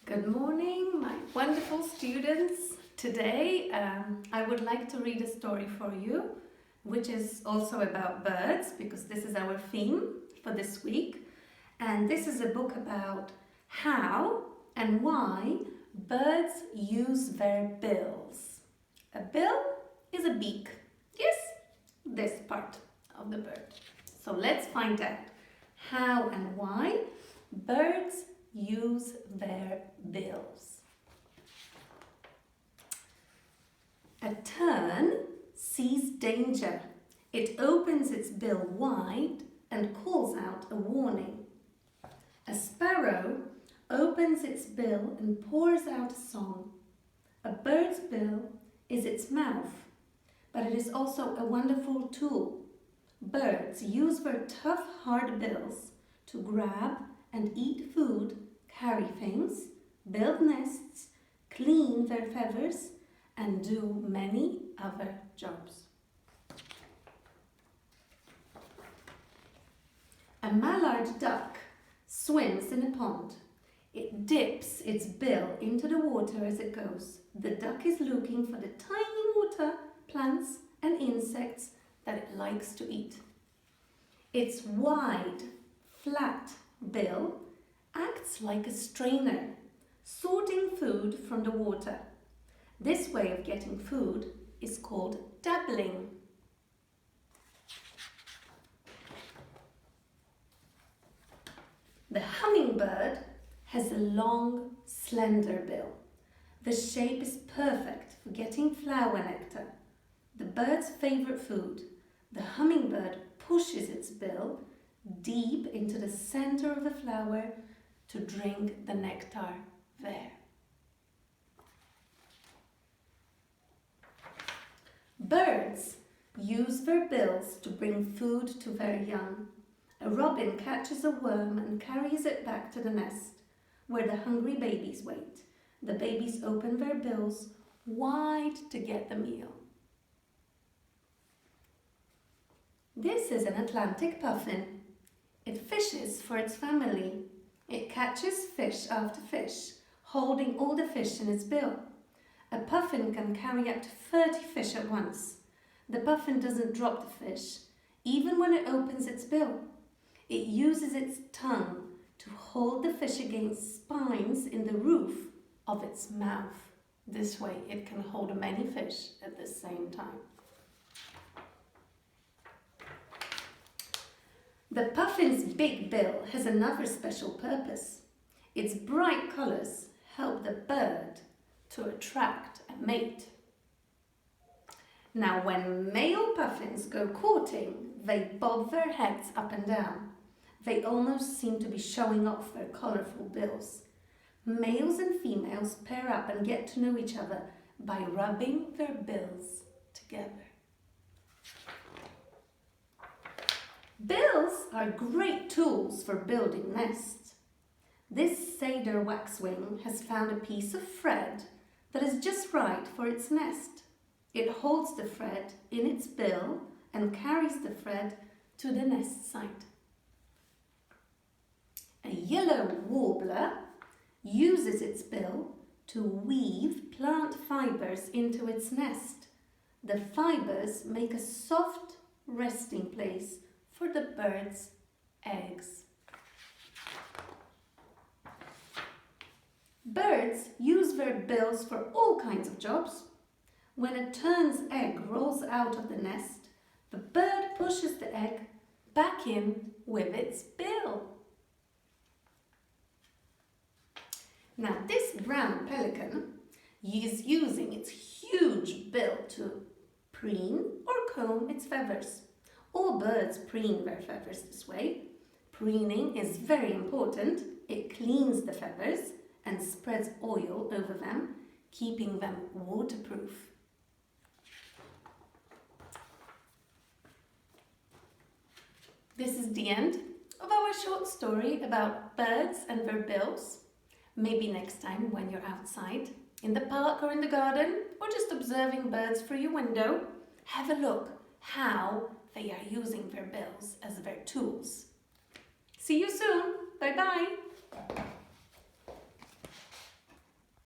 Good morning, my wonderful students. Today I would like to read a story for you, which is also about birds, because this is our theme for this week. And this is a book about how and why birds use their bills. A bill is a beak. Yes, this part of the bird. So let's find out how and why birds use their bills. A tern sees danger. It opens its bill wide and calls out a warning. A sparrow opens its bill and pours out a song. A bird's bill is its mouth, but it is also a wonderful tool. Birds use their tough, hard bills to grab and eat food, carry things, build nests, clean their feathers, and do many other jobs. A mallard duck swims in a pond. It dips its bill into the water as it goes. The duck is looking for the tiny water plants and insects that it likes to eat. Its wide, flat bill acts like a strainer, sorting food from the water. This way of getting food is called dabbling. The hummingbird has a long, slender bill. The shape is perfect for getting flower nectar, the bird's favorite food. The hummingbird pushes its bill deep into the center of the flower to drink the nectar there. Birds use their bills to bring food to their young. A robin catches a worm and carries it back to the nest, where the hungry babies wait. The babies open their bills wide to get the meal. This is an Atlantic puffin. It fishes for its family. It catches fish after fish, holding all the fish in its bill. A puffin can carry up to 30 fish at once. The puffin doesn't drop the fish, even when it opens its bill. It uses its tongue to hold the fish against spines in the roof of its mouth. This way it can hold many fish at the same time. The puffin's big bill has another special purpose. Its bright colors help the bird to attract a mate. Now, when male puffins go courting, they bob their heads up and down. They almost seem to be showing off their colorful bills. Males and females pair up and get to know each other by rubbing their bills together. Bills are great tools for building nests. This Seder waxwing has found a piece of thread that is just right for its nest. It holds the thread in its bill and carries the thread to the nest site. A yellow warbler uses its bill to weave plant fibers into its nest. The fibers make a soft resting place for the bird's eggs. Birds use their bills for all kinds of jobs. When a tern's egg rolls out of the nest, the bird pushes the egg back in with its bill. Now, this brown pelican is using its huge bill to preen or comb its feathers. All birds preen their feathers this way. Preening is very important. It cleans the feathers and spreads oil over them, keeping them waterproof. This is the end of our short story about birds and their bills. Maybe next time when you're outside, in the park or in the garden, or just observing birds through your window, have a look how they are using their bills as their tools. See you soon. Bye-bye.